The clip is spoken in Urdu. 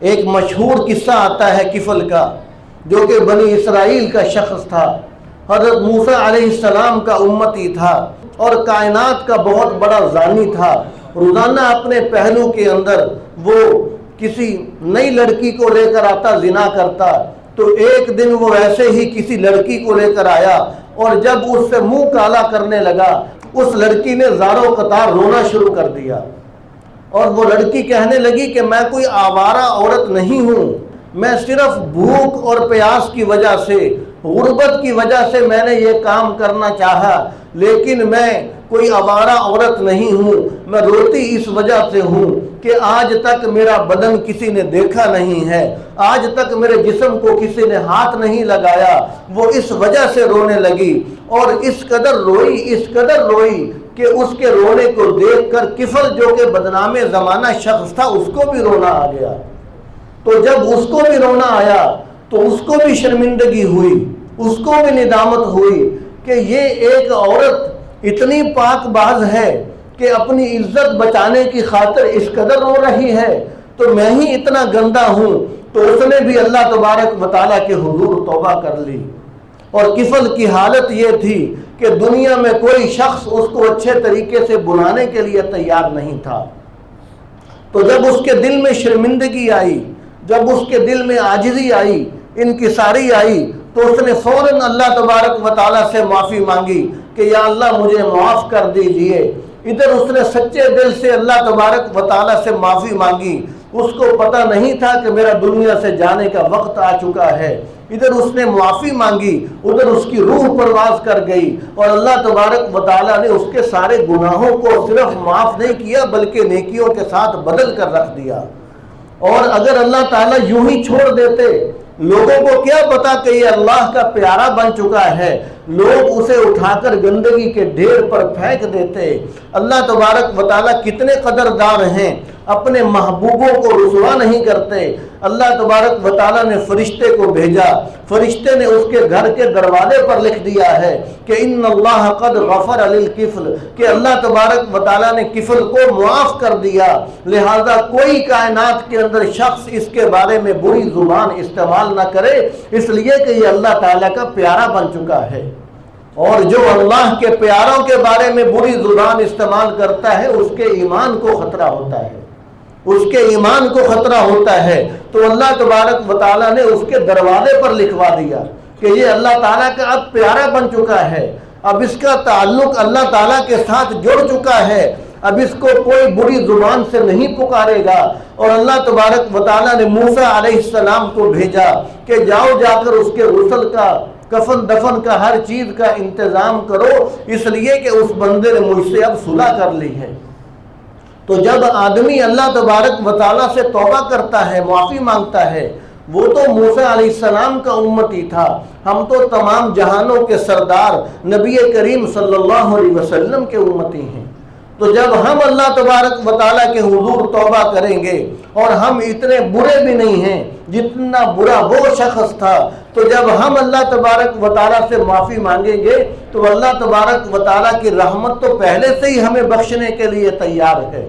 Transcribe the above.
ایک مشہور قصہ آتا ہے کفل کا، جو کہ بنی اسرائیل کا شخص تھا، حضرت موسیٰ علیہ السلام کا امتی تھا اور کائنات کا بہت بڑا زانی تھا۔ روزانہ اپنے پہلو کے اندر وہ کسی نئی لڑکی کو لے کر آتا، زنا کرتا۔ تو ایک دن وہ ایسے ہی کسی لڑکی کو لے کر آیا اور جب اس سے منہ کالا کرنے لگا، اس لڑکی نے زاروں قطار رونا شروع کر دیا، اور وہ لڑکی کہنے لگی کہ میں کوئی آوارہ عورت نہیں ہوں، میں صرف بھوک اور پیاس کی وجہ سے، غربت کی وجہ سے میں نے یہ کام کرنا چاہا، لیکن میں کوئی آوارہ عورت نہیں ہوں، میں روتی اس وجہ سے ہوں کہ آج تک میرا بدن کسی نے دیکھا نہیں ہے، آج تک میرے جسم کو کسی نے ہاتھ نہیں لگایا۔ وہ اس وجہ سے رونے لگی اور اس قدر روئی کہ اس کے رونے کو دیکھ کر کفل جو کہ بدنام زمانہ شخص تھا، اس کو بھی رونا آ گیا۔ تو جب اس کو بھی رونا آیا تو اس کو بھی شرمندگی ہوئی، اس کو بھی ندامت ہوئی کہ یہ ایک عورت اتنی پاک باز ہے کہ اپنی عزت بچانے کی خاطر اس قدر رو رہی ہے، تو میں ہی اتنا گندا ہوں۔ تو اس نے بھی اللہ تبارک و تعالیٰ کے حضور توبہ کر لی، اور کفل کی حالت یہ تھی کہ دنیا میں کوئی شخص اس کو اچھے طریقے سے بلانے کے لیے تیار نہیں تھا۔ تو جب اس کے دل میں شرمندگی آئی، جب اس کے دل میں عاجزی آئی، انکساری آئی، تو اس نے فوراً اللہ تبارک و تعالیٰ سے معافی مانگی کہ یا اللہ مجھے معاف کر دیجئے۔ ادھر اس نے سچے دل سے اللہ تبارک و تعالیٰ سے معافی مانگی، اس کو پتہ نہیں تھا کہ میرا دنیا سے جانے کا وقت آ چکا ہے۔ ادھر اس نے معافی مانگی، ادھر اس کی روح پرواز کر گئی، اور اللہ تبارک و تعالیٰ نے اس کے سارے گناہوں کو صرف معاف نہیں کیا بلکہ نیکیوں کے ساتھ بدل کر رکھ دیا۔ اور اگر اللہ تعالیٰ یوں ہی چھوڑ دیتے، لوگوں کو کیا پتا کہ یہ اللہ کا پیارا بن چکا ہے، لوگ اسے اٹھا کر گندگی کے ڈھیر پر پھینک دیتے۔ اللہ تبارک و تعالیٰ کتنے قدردار ہیں، اپنے محبوبوں کو رسوا نہیں کرتے۔ اللہ تبارک و تعالیٰ نے فرشتے کو بھیجا، فرشتے نے اس کے گھر کے دروازے پر لکھ دیا ہے کہ ان اللہ قد غفر للکفل، کہ اللہ تبارک و تعالیٰ نے کفل کو معاف کر دیا، لہذا کوئی کائنات کے اندر شخص اس کے بارے میں بری زبان استعمال نہ کرے، اس لیے کہ یہ اللہ تعالیٰ کا پیارا بن چکا ہے۔ اور جو اللہ کے پیاروں کے بارے میں بری زبان استعمال کرتا ہے، اس کے ایمان کو خطرہ ہوتا ہے، اس کے ایمان کو خطرہ ہوتا ہے۔ تو اللہ تبارک و تعالیٰ نے اس کے دروازے پر لکھوا دیا کہ یہ اللہ تعالیٰ کا اب پیارا بن چکا ہے، اب اس کا تعلق اللہ تعالیٰ کے ساتھ جڑ چکا ہے، اب اس کو کوئی بری زبان سے نہیں پکارے گا۔ اور اللہ تبارک و تعالیٰ نے موسیٰ علیہ السلام کو بھیجا کہ جاؤ جا کر اس کے غسل کا، کفن دفن کا، ہر چیز کا انتظام کرو، اس لیے کہ اس بندے نے مجھ سے اب صلح کر لی ہے۔ تو جب آدمی اللہ تبارک و تعالیٰ سے توبہ کرتا ہے، معافی مانگتا ہے، وہ تو موسیٰ علیہ السلام کا امتی تھا، ہم تو تمام جہانوں کے سردار نبی کریم صلی اللہ علیہ وسلم کے امتی ہیں۔ تو جب ہم اللہ تبارک و تعالیٰ کے حضور توبہ کریں گے، اور ہم اتنے برے بھی نہیں ہیں جتنا برا وہ شخص تھا، تو جب ہم اللہ تبارک و تعالیٰ سے معافی مانگیں گے تو اللہ تبارک و تعالیٰ کی رحمت تو پہلے سے ہی ہمیں بخشنے کے لیے تیار ہے۔